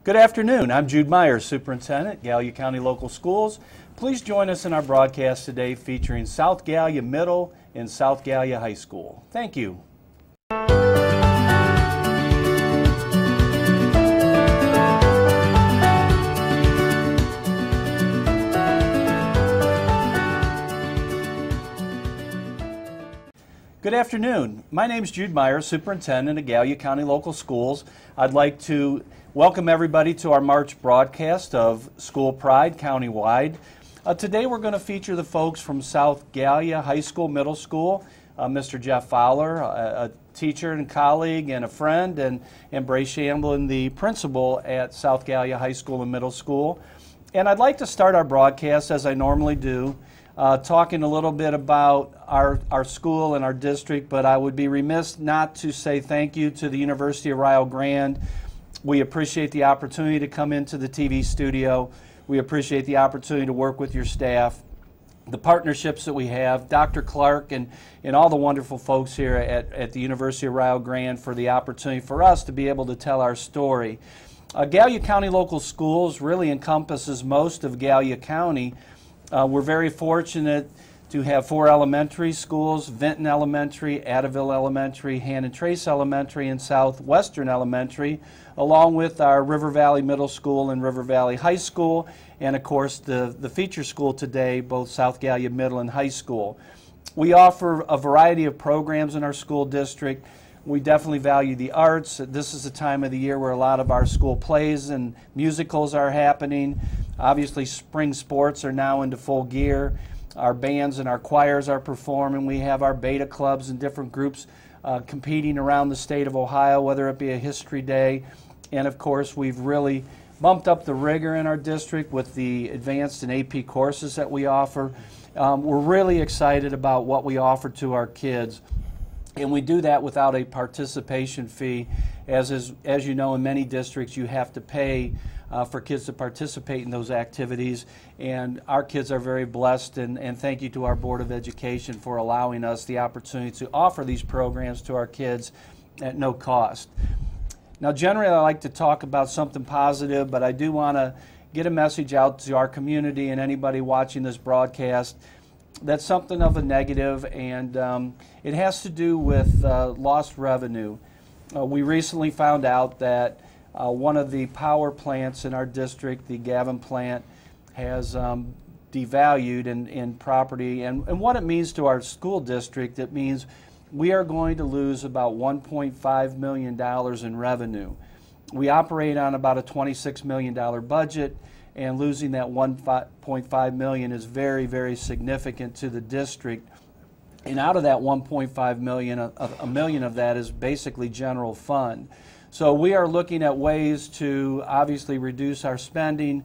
Good afternoon. I'm Jude Myers, Superintendent, Gallia County Local Schools. Please join us in our broadcast today featuring South Gallia Middle and South Gallia High School. Thank you. Good afternoon. My name is Jude Myers, Superintendent of Gallia County Local Schools. I'd like to welcome everybody to our March broadcast of School Pride countywide. Today we're going to feature the folks from South Gallia High School, Middle School, Mr. Jeff Fowler, a teacher and colleague and a friend, and Bray Shamblin, the principal at South Gallia High School and Middle School. And I'd like to start our broadcast, as I normally do, talking a little bit about our school and our district, but I would be remiss not to say thank you to the University of Rio Grande. We appreciate the opportunity to come into the TV studio. We appreciate the opportunity to work with your staff, the partnerships that we have, Dr. Clark and all the wonderful folks here at the University of Rio Grande for the opportunity for us to be able to tell our story. Gallia County Local Schools really encompasses most of Gallia County. We're very fortunate to have 4 elementary schools: Vinton Elementary, Attaville Elementary, Han and Trace Elementary, and Southwestern Elementary, along with our River Valley Middle School and River Valley High School, and of course the feature school today, both South Gallia Middle and High School. We offer a variety of programs in our school district. We definitely value the arts. This is the time of the year where a lot of our school plays and musicals are happening. Obviously, spring sports are now into full gear. Our bands and our choirs are performing. We have our beta clubs and different groups competing around the state of Ohio, whether it be a history day. And of course, we've really bumped up the rigor in our district with the advanced and AP courses that we offer. We're really excited about what we offer to our kids. And we do that without a participation fee. As you know, in many districts, you have to pay for kids to participate in those activities. And our kids are very blessed, and thank you to our Board of Education for allowing us the opportunity to offer these programs to our kids at no cost. Now, generally, I like to talk about something positive, but I do want to get a message out to our community and anybody watching this broadcast that's something of a negative, and it has to do with lost revenue. We recently found out that one of the power plants in our district, the Gavin plant, has devalued in property. And what it means to our school district, it means we are going to lose about $1.5 million in revenue. We operate on about a $26 million budget, and losing that $1.5 million is very, very significant to the district. And out of that $1.5 million, a million of that is basically general fund. So we are looking at ways to obviously reduce our spending,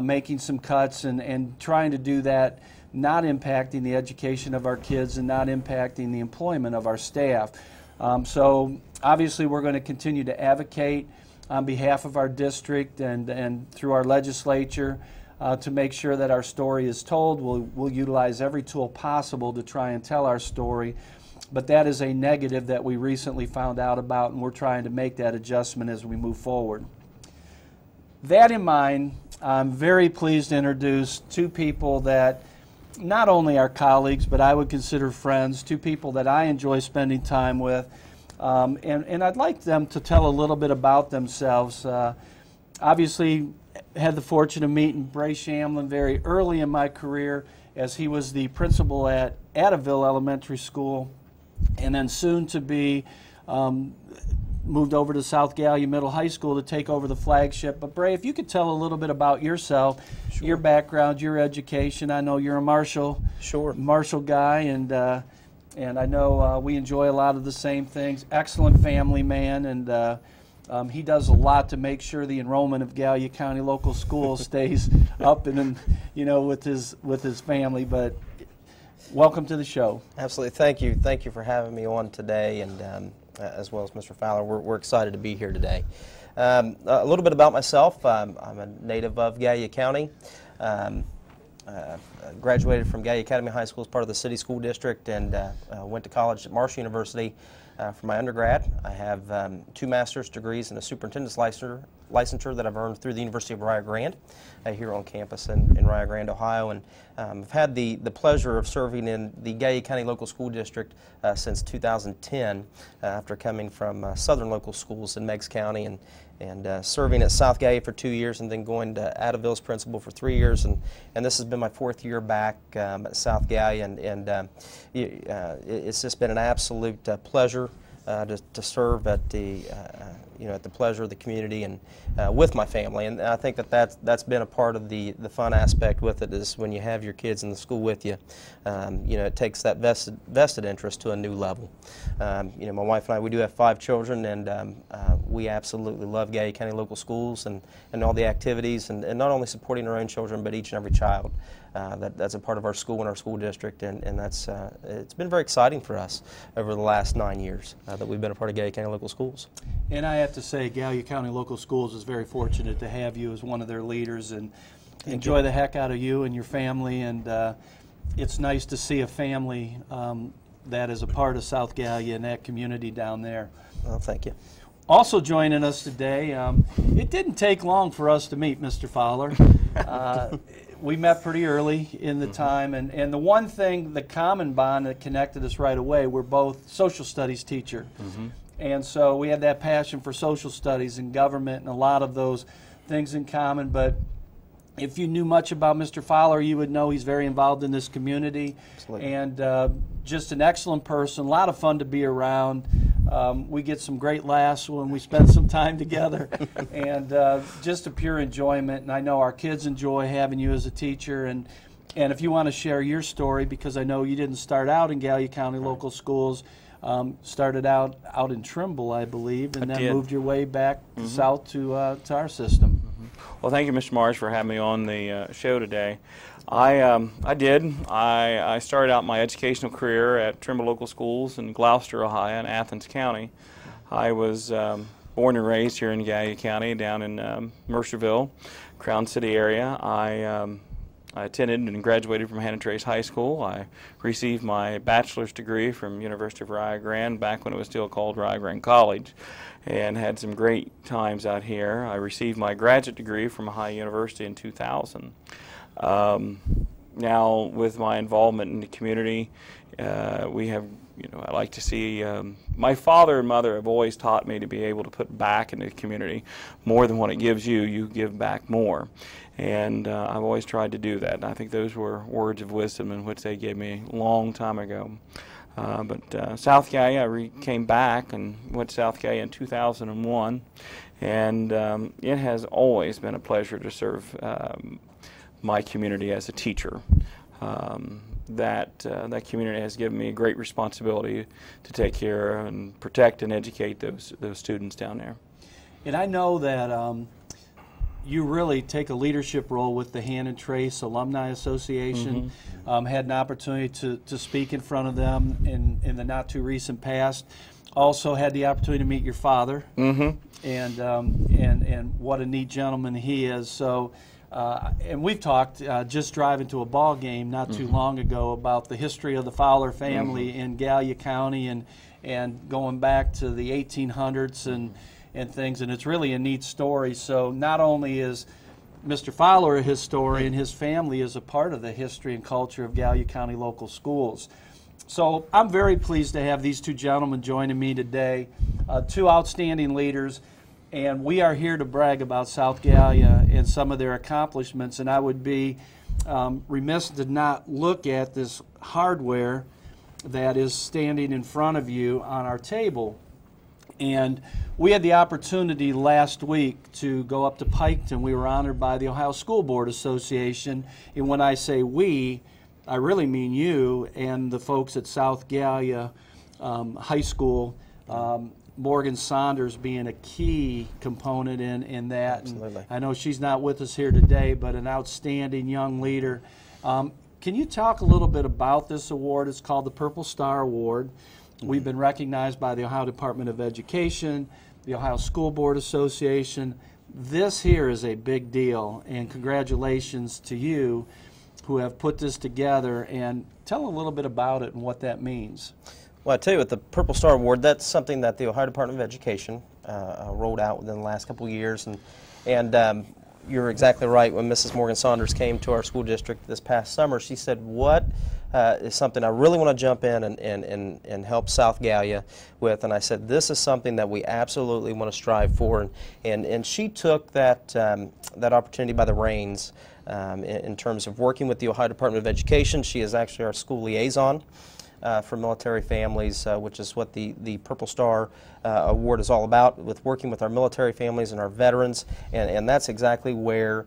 making some cuts, and trying to do that, not impacting the education of our kids and not impacting the employment of our staff. So obviously we're going to continue to advocate on behalf of our district and through our legislature to make sure that our story is told. We'll utilize every tool possible to try and tell our story, but that is a negative that we recently found out about, and we're trying to make that adjustment as we move forward. That in mind, I'm very pleased to introduce 2 people that not only are colleagues, but I would consider friends, 2 people that I enjoy spending time with. And I'd like them to tell a little bit about themselves. Obviously, had the fortune of meeting Bray Shamblin very early in my career, as he was the principal at Attaville Elementary School, and then soon to be moved over to South Gallia Middle High School to take over the flagship. But Bray, if you could tell a little bit about yourself, sure, your background, your education. I know you're a Marshall, sure, Marshall guy, and I know we enjoy a lot of the same things. Excellent family man, and he does a lot to make sure the enrollment of Gallia County Local Schools stays up and with his family. But welcome to the show. Absolutely, thank you for having me on today, and as well as Mr. Fowler. We're excited to be here today. A little bit about myself. I'm a native of Gallia County. Graduated from Gallia Academy High School as part of the city school district, and went to college at Marshall University for my undergrad. I have 2 master's degrees and a superintendent's licensure that I've earned through the University of Rio Grande here on campus in Rio Grande, Ohio. And I've had the pleasure of serving in the Gallia County Local School District since 2010 after coming from southern local schools in Meigs County and serving at South Gallia for 2 years and then going to Attaville as principal for 3 years. And this has been my 4th year back at South Gallia, and it's just been an absolute pleasure to serve at the at the pleasure of the community and with my family. And I think that's been a part of the fun aspect with it, is when you have your kids in the school with you. It takes that vested interest to a new level. My wife and I, we do have 5 children, and we absolutely love Gallia County Local Schools and all the activities, and not only supporting our own children, but each and every child that's a part of our school and our school district, and it's been very exciting for us over the last 9 years that we've been a part of Gallia County Local Schools. And I have to say, Gallia County Local Schools is very fortunate to have you as one of their leaders, and enjoy the heck out of you and your family. And it's nice to see a family that is a part of South Gallia and that community down there. Well, thank you. Also joining us today, it didn't take long for us to meet Mr. Fowler. We met pretty early in the time, and the one thing, the common bond that connected us right away, we're both social studies teacher. And so we had that passion for social studies and government and a lot of those things in common. But if you knew much about Mr. Fowler, you would know he's very involved in this community. Absolutely. And just an excellent person, a lot of fun to be around. We get some great laughs when we spend some time together, and just a pure enjoyment. And I know our kids enjoy having you as a teacher. And if you want to share your story, because I know you didn't start out in Gallia County Local Schools, started out in Trimble, I believe, and then moved your way back south to our system. Well, thank you, Mr. Mars, for having me on the show today. I did. I started out my educational career at Trimble Local Schools in Gloucester, Ohio, in Athens County. I was born and raised here in Gallia County, down in Mercerville, Crown City area. I attended and graduated from Hannah Trace High School. I received my bachelor's degree from University of Rio Grande, back when it was still called Rio Grande College, and had some great times out here. I received my graduate degree from Ohio University in 2000. Now, with my involvement in the community, we have, I like to see, my father and mother have always taught me to be able to put back into the community more than what it gives you, you give back more. And I've always tried to do that. And I think those were words of wisdom in which they gave me a long time ago. But South Gallia, I came back and went to South Gallia in 2001. And it has always been a pleasure to serve my community as a teacher. That community has given me a great responsibility to take care and protect and educate those students down there. And I know that you really take a leadership role with the Hannah Trace Alumni Association. Had an opportunity to speak in front of them in the not too recent past. Also had the opportunity to meet your father, and what a neat gentleman he is. So. And we've talked just driving to a ball game not too long ago about the history of the Fowler family in Gallia County, and going back to the 1800s and things, and it's really a neat story. So not only is Mr. Fowler a historian, his family is a part of the history and culture of Gallia County Local Schools. So I'm very pleased to have these two gentlemen joining me today, two outstanding leaders. And we are here to brag about South Gallia and some of their accomplishments. And I would be remiss to not look at this hardware that is standing in front of you on our table. And we had the opportunity last week to go up to Piketon. We were honored by the Ohio School Board Association. And when I say we, I really mean you and the folks at South Gallia High School. Morgan Saunders being a key component in that. Absolutely. And I know she's not with us here today, but an outstanding young leader. Can you talk a little bit about this award? It's called the Purple Star Award. We've been recognized by the Ohio Department of Education, the Ohio School Board Association. This here is a big deal, and congratulations to you who have put this together. And tell a little bit about it and what that means. Well, I tell you what, the Purple Star Award, that's something that the Ohio Department of Education rolled out within the last couple of years. And you're exactly right. When Mrs. Morgan Saunders came to our school district this past summer, she said, what is something I really want to jump in and help South Gallia with? And I said, this is something that we absolutely want to strive for. And she took that opportunity by the reins in terms of working with the Ohio Department of Education. She is actually our school liaison for military families, which is what the Purple Star Award is all about, with working with our military families and our veterans. And that's exactly where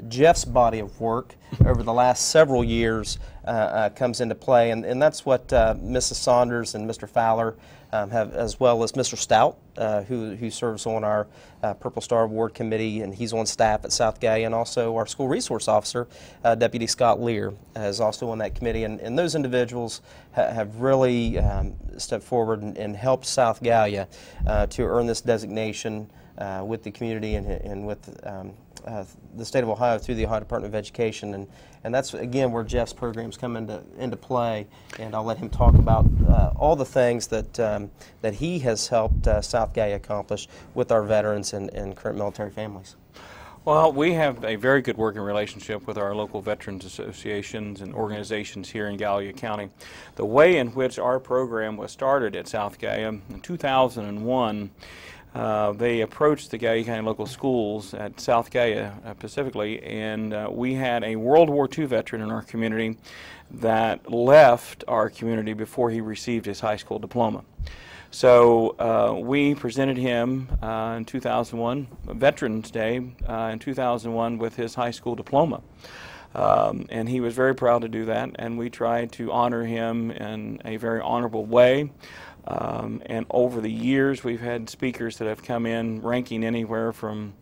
Jeff's body of work over the last several years comes into play, and that's what Mrs. Saunders and Mr. Fowler have, as well as Mr. Stout, who serves on our Purple Star Award Committee, and he's on staff at South Gallia, and also our school resource officer, Deputy Scott Lear, is also on that committee, and those individuals have really stepped forward and helped South Gallia to earn this designation with the community and with the state of Ohio through the Ohio Department of Education, and that's again where Jeff's programs come into play, and I'll let him talk about all the things that he has helped South Gallia accomplish with our veterans and current military families. Well, we have a very good working relationship with our local veterans associations and organizations here in Gallia County. The way in which our program was started at South Gallia in 2001, they approached the Gallia County local schools at South Gallia specifically, and we had a World War II veteran in our community that left our community before he received his high school diploma. So we presented him in 2001, Veterans Day in 2001, with his high school diploma. And he was very proud to do that, and we tried to honor him in a very honorable way. And over the years, we've had speakers that have come in ranking anywhere from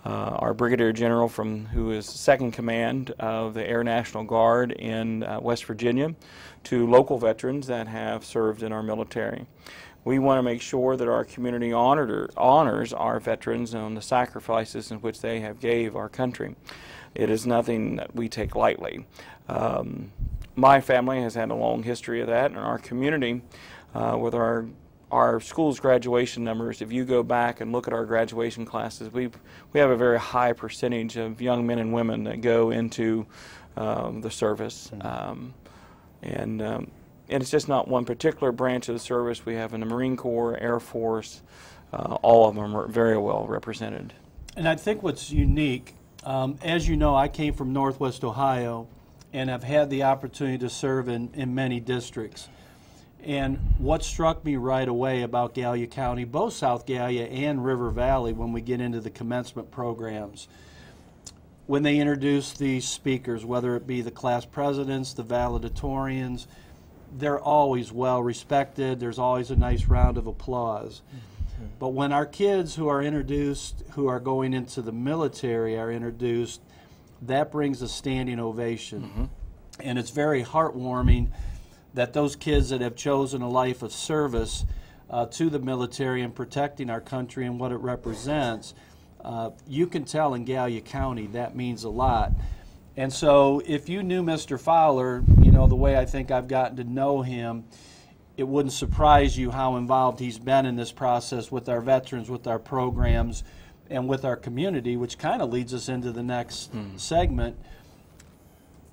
our Brigadier General, who is second command of the Air National Guard in West Virginia, to local veterans that have served in our military. We want to make sure that our community honors our veterans and the sacrifices in which they have gave our country. It is nothing that we take lightly. My family has had a long history of that, and our community, with our school's graduation numbers, if you go back and look at our graduation classes, we have a very high percentage of young men and women that go into the service. And it's just not one particular branch of the service. We have in the Marine Corps, Air Force, all of them are very well represented. And I think what's unique, as you know, I came from Northwest Ohio and have had the opportunity to serve in many districts. And what struck me right away about Gallia County, both South Gallia and River Valley, when we get into the commencement programs, when they introduce these speakers, whether it be the class presidents, the valedictorians, they're always well respected. There's always a nice round of applause. But when our kids who are introduced, who are going into the military, are introduced, that brings a standing ovation. And it's very heartwarming that those kids that have chosen a life of service to the military and protecting our country and what it represents, you can tell in Gallia County that means a lot. And so if you knew Mr. Fowler, you know, the way I think I've gotten to know him, it wouldn't surprise you how involved he's been in this process with our veterans, with our programs, and with our community, which kind of leads us into the next segment.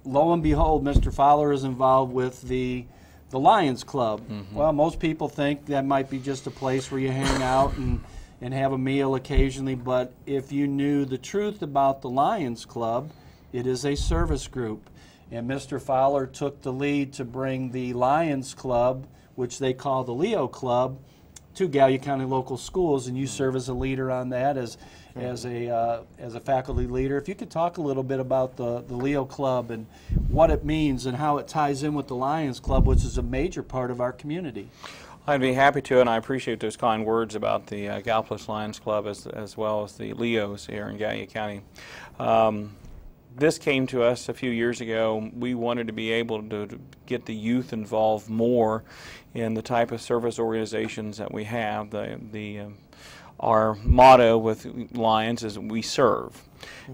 Lo and behold, Mr. Fowler is involved with the Lions Club. Well, most people think that might be just a place where you hang out and have a meal occasionally, but if you knew the truth about the Lions Club, it is a service group. And Mr. Fowler took the lead to bring the Lions Club, which they call the Leo Club, to Gallia County local schools, and you serve as a leader on that, as a faculty leader. If you could talk a little bit about the Leo Club and what it means and how it ties in with the Lions Club, which is a major part of our community. I'd be happy to, and I appreciate those kind words about the Galpless Lions Club as well as the Leos here in Gallia County. This came to us a few years ago. We wanted to be able to get the youth involved more in the type of service organizations that we have. Our motto with Lions is we serve.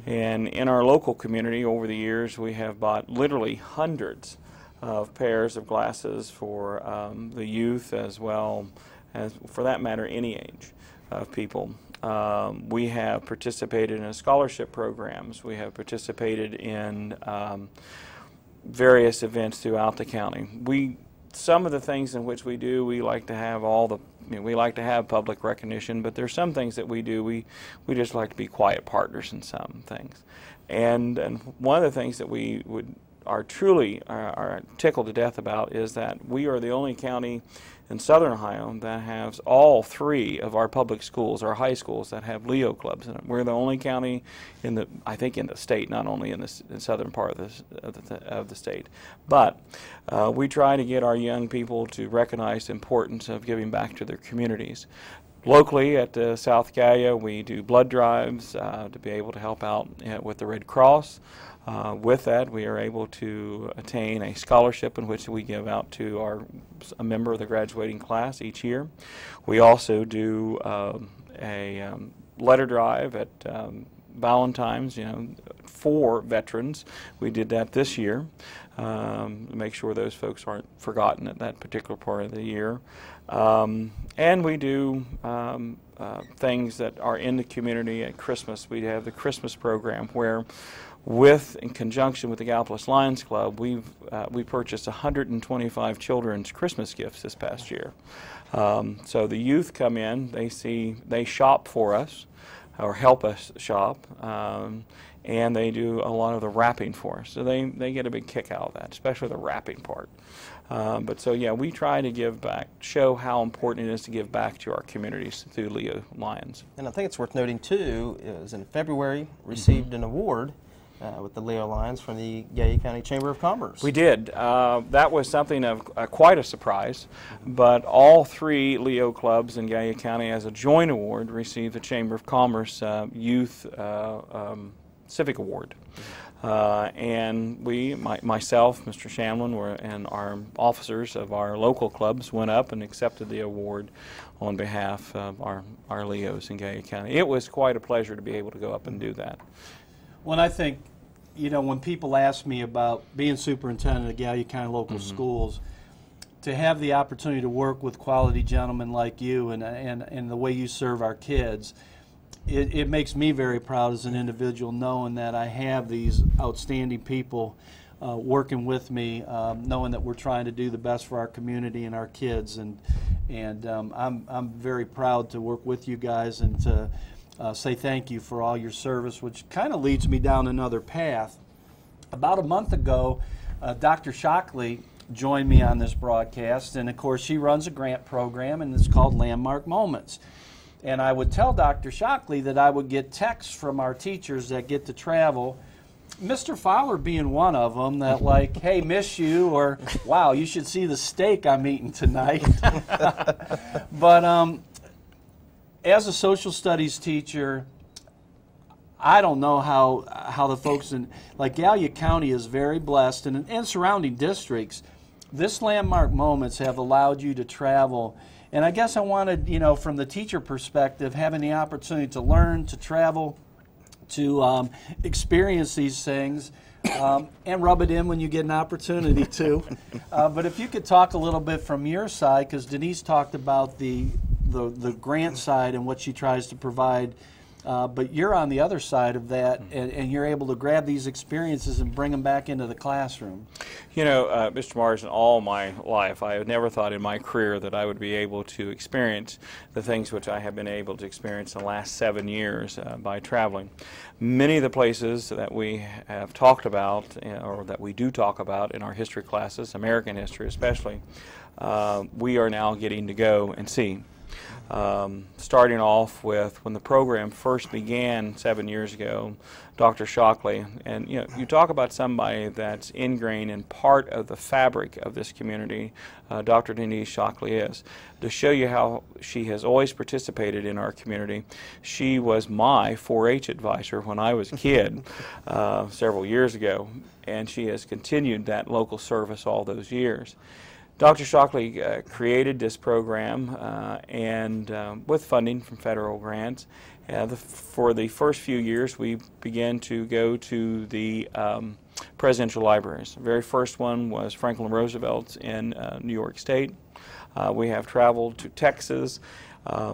And in our local community over the years, we have bought literally hundreds of pairs of glasses for the youth, as well as, for that matter, any age. of people. We have participated in scholarship programs. We have participated in various events throughout the county. Some of the things in which we do, we like to have we like to have public recognition, but there's some things that we do, we just like to be quiet partners in some things. And one of the things that we are truly tickled to death about is that we are the only county in southern Ohio that has all 3 of our public schools, our high schools, that have Leo clubs in it. We're the only county I think in the state, not only in the southern part of the state. But we try to get our young people to recognize the importance of giving back to their communities. Locally at South Gallia, we do blood drives to be able to help out with the Red Cross. With that, we are able to attain a scholarship in which we give out to a member of the graduating class each year. We also do a letter drive at Valentine's, for veterans. We did that this year to make sure those folks aren't forgotten at that particular part of the year. And we do things that are in the community at Christmas. We have the Christmas program where, in conjunction with the Gallipolis Lions Club, we purchased 125 children's Christmas gifts this past year. So the youth come in, they shop for us, or help us shop, and they do a lot of the wrapping for us. So they get a big kick out of that, especially the wrapping part. But so yeah, we try to give back, show how important it is to give back to our communities through Leo Lions. And I think it's worth noting too, is in February received an award with the Leo Lions from the Gallia County Chamber of Commerce. We did. That was something of quite a surprise, but all 3 Leo clubs in Gallia County as a joint award received the Chamber of Commerce Youth Civic Award. And myself, Mr. Shamlin, and our officers of our local clubs went up and accepted the award on behalf of our Leos in Gallia County. It was quite a pleasure to be able to go up and do that. Well, I think, when people ask me about being superintendent of Gallia County local schools, to have the opportunity to work with quality gentlemen like you and the way you serve our kids, it makes me very proud as an individual, knowing that I have these outstanding people working with me, knowing that we're trying to do the best for our community and our kids, and I'm very proud to work with you guys and to say thank you for all your service, which kind of leads me down another path. About a month ago, Dr. Shockley joined me on this broadcast, and of course she runs a grant program, and it's called Landmark Moments. And I would tell Dr. Shockley that I would get texts from our teachers that get to travel, Mr. Fowler being one of them, that like, hey, miss you, or wow, you should see the steak I'm eating tonight. But as a social studies teacher, I don't know how the folks in, like Gallia County is very blessed, and surrounding districts, this Landmark Moments have allowed you to travel. And I guess I wanted, from the teacher perspective, having the opportunity to learn, to travel, to experience these things, and rub it in when you get an opportunity to. But if you could talk a little bit from your side, because Denise talked about the grant side and what she tries to provide, but you're on the other side of that, and you're able to grab these experiences and bring them back into the classroom. Mr. Marsden, all my life, I had never thought in my career that I would be able to experience the things which I have been able to experience in the last 7 years by traveling. Many of the places that we have talked about, or that we do talk about in our history classes, American history especially, we are now getting to go and see. Starting off with when the program first began 7 years ago, Dr. Shockley, and you talk about somebody that's ingrained in part of the fabric of this community, Dr. Denise Shockley is. To show you how she has always participated in our community, she was my 4-H advisor when I was a kid several years ago, and she has continued that local service all those years. Dr. Shockley created this program and with funding from federal grants. For the first few years, we began to go to the presidential libraries. The very first one was Franklin Roosevelt's in New York State. We have traveled to Texas.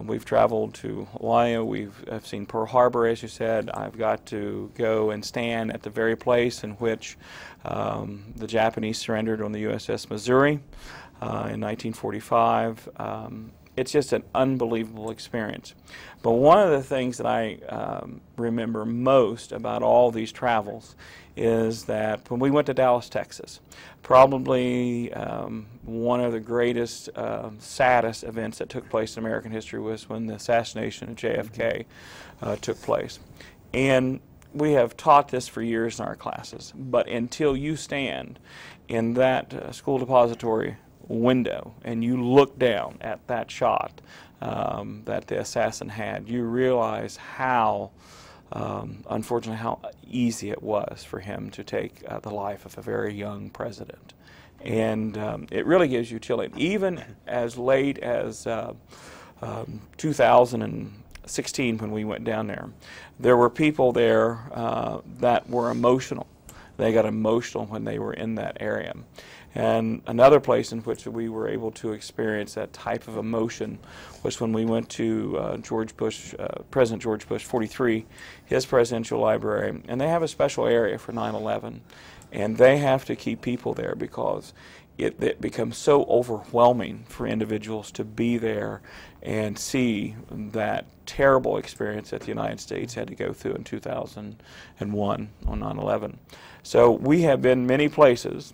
We've traveled to Hawaii. I've seen Pearl Harbor, as you said. I've got to go and stand at the very place in which the Japanese surrendered on the USS Missouri in 1945. It's just an unbelievable experience. But one of the things that I remember most about all these travels is that when we went to Dallas, Texas, probably one of the greatest, saddest events that took place in American history was when the assassination of JFK took place. And we have taught this for years in our classes, but until you stand in that school depository window and you look down at that shot that the assassin had, you realize how unfortunately how easy it was for him to take the life of a very young president. And it really gives you chilling. Even as late as 2016 when we went down there, there were people there that were emotional. They got emotional when they were in that area. And another place in which we were able to experience that type of emotion was when we went to President George Bush 43, his presidential library, and they have a special area for 9/11, and they have to keep people there because it becomes so overwhelming for individuals to be there and see that terrible experience that the United States had to go through in 2001 on 9/11. So we have been many places.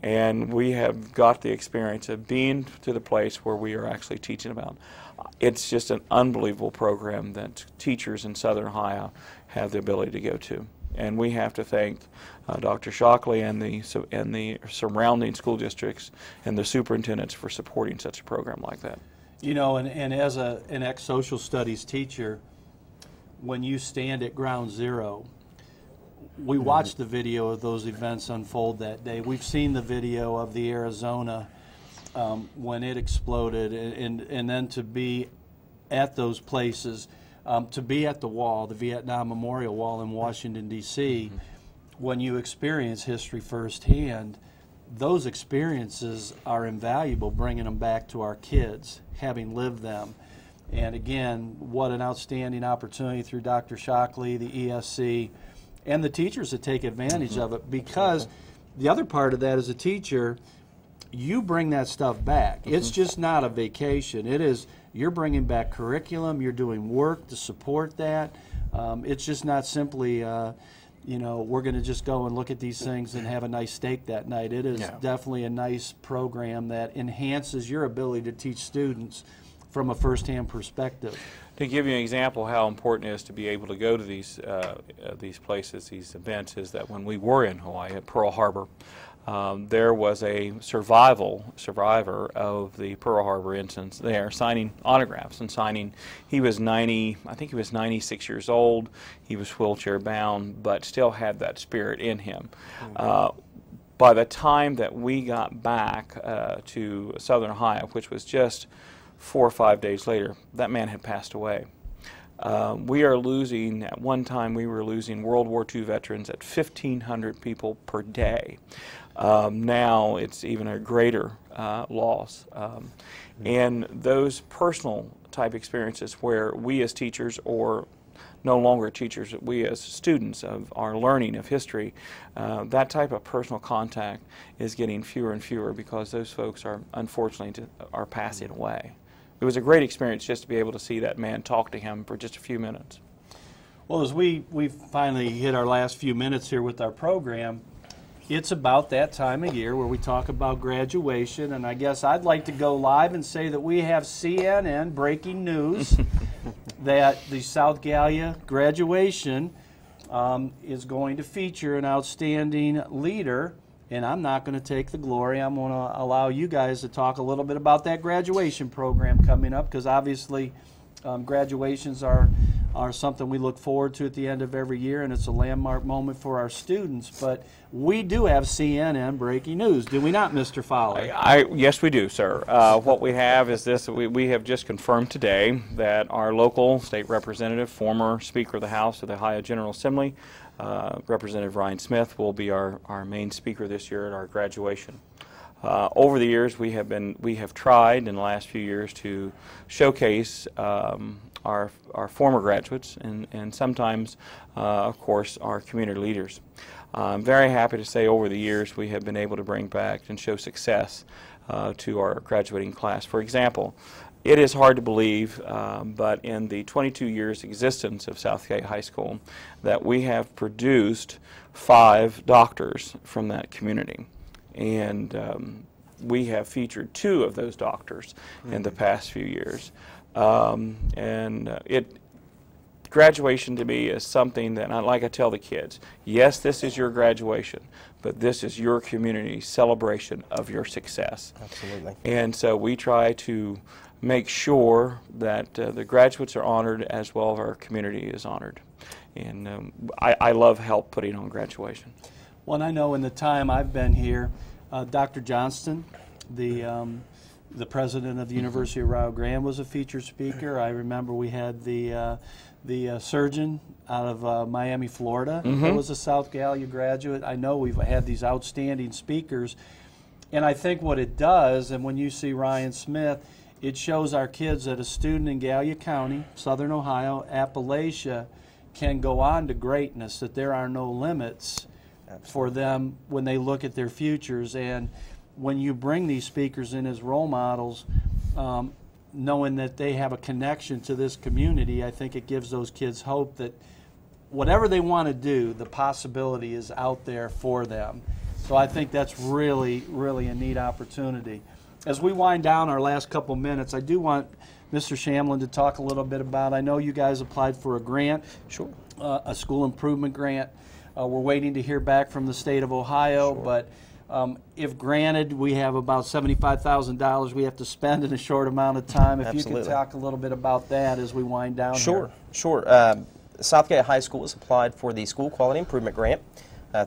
And we have got the experience of being to the place where we are actually teaching about. It's just an unbelievable program that teachers in Southern Ohio have the ability to go to. And we have to thank Dr. Shockley and the surrounding school districts and the superintendents for supporting such a program like that. You know, and as an ex-social studies teacher, when you stand at ground zero, we watched the video of those events unfold that day. We've seen the video of the Arizona when it exploded, and then to be at those places, to be at the wall, the Vietnam Memorial Wall in Washington, D.C., when you experience history firsthand, those experiences are invaluable, bringing them back to our kids, having lived them. And again, what an outstanding opportunity through Dr. Shockley, the ESC, and the teachers that take advantage of it, because the other part of that as a teacher, you bring that stuff back. It's just not a vacation. It is, you're bringing back curriculum, you're doing work to support that. It's just not simply, you know, we're going to just go and look at these things and have a nice steak that night. It is definitely a nice program that enhances your ability to teach students from a first-hand perspective. To give you an example how important it is to be able to go to these places, these events, is that when we were in Hawaii at Pearl Harbor, there was a survivor of the Pearl Harbor incident there signing autographs and signing. He was 90, I think he was 96 years old. He was wheelchair bound, but still had that spirit in him. By the time that we got back to Southern Ohio, which was just 4 or 5 days later, that man had passed away. We are losing, at one time we were losing World War II veterans at 1,500 people per day. Now it's even a greater loss. And those personal type experiences where we as teachers, or no longer teachers, we as students of our learning of history, that type of personal contact is getting fewer and fewer because those folks are unfortunately are passing away. It was a great experience just to be able to see that man, talk to him for just a few minutes. Well, as we finally hit our last few minutes here with our program, it's about that time of year where we talk about graduation, and I guess I'd like to go live and say that we have CNN breaking news that the South Gallia graduation is going to feature an outstanding leader. And I'm not going to take the glory. I'm going to allow you guys to talk a little bit about that graduation program coming up, because obviously graduations are something we look forward to at the end of every year, and it's a landmark moment for our students. But we do have CNN breaking news, do we not, Mr. Fowler? Yes, we do, sir. What we have is this. We have just confirmed today that our local state representative, former Speaker of the House of the Ohio General Assembly, Representative Ryan Smith, will be our main speaker this year at our graduation. Over the years, we have tried in the last few years to showcase our former graduates and sometimes, of course, our community leaders. I'm very happy to say over the years we have been able to bring back and show success to our graduating class. For example, it is hard to believe, but in the 22 years existence of South Gallia High School, that we have produced 5 doctors from that community. And we have featured 2 of those doctors in the past few years. Graduation to me is something that, like I tell the kids, yes, this is your graduation, but this is your community celebration of your success. Absolutely. And so we try to make sure that the graduates are honored as well as our community is honored. And I love help putting on graduation. Well, and I know in the time I've been here, Dr. Johnston, the president of the University of Rio Grande, was a featured speaker. I remember we had the surgeon out of Miami, Florida, who was a South Gallia graduate. I know we've had these outstanding speakers, and I think what it does, and when you see Ryan Smith, it shows our kids that a student in Gallia County, Southern Ohio, Appalachia, can go on to greatness, that there are no limits for them when they look at their futures. And when you bring these speakers in as role models, knowing that they have a connection to this community, I think it gives those kids hope that whatever they want to do, the possibility is out there for them. So I think that's really, really a neat opportunity. As we wind down our last couple minutes, I do want Mr. Shamlin to talk a little bit about, I know you guys applied for a grant, Sure. A school improvement grant. We're waiting to hear back from the state of Ohio, Sure. but if granted, we have about $75,000 we have to spend in a short amount of time. If Absolutely. you could talk a little bit about that as we wind down Sure, here. sure. South Gallia High School has applied for the School Quality Improvement Grant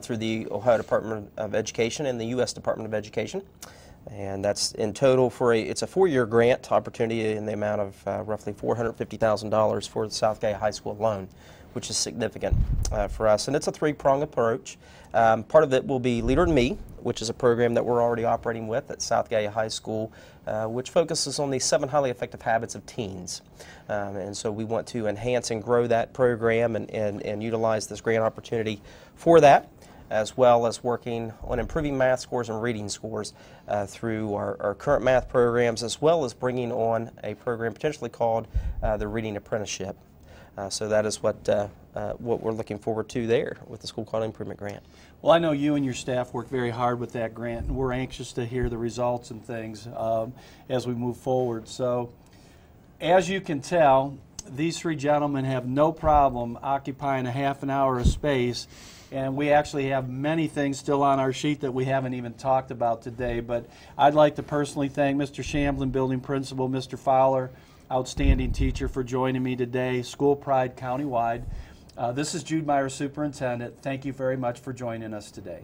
through the Ohio Department of Education and the U.S. Department of Education. And that's in total for it's a 4-year grant opportunity in the amount of roughly $450,000 for the South Gallia High School alone, which is significant for us. And it's a 3-pronged approach. Part of it will be Leader in Me, which is a program that we're already operating with at South Gallia High School, which focuses on the 7 highly effective habits of teens. And so we want to enhance and grow that program and utilize this grant opportunity for that, as well as working on improving math scores and reading scores through our current math programs, as well as bringing on a program potentially called the Reading Apprenticeship. So that is what we're looking forward to there with the School Quality Improvement Grant. Well, I know you and your staff work very hard with that grant, and we're anxious to hear the results and things as we move forward. So, as you can tell, these 3 gentlemen have no problem occupying a half an hour of space, and we actually have many things still on our sheet that we haven't even talked about today. But I'd like to personally thank Mr. Shamblin, building principal, Mr. Fowler, outstanding teacher, for joining me today. School Pride Countywide. This is Jude Meyer, superintendent. Thank you very much for joining us today.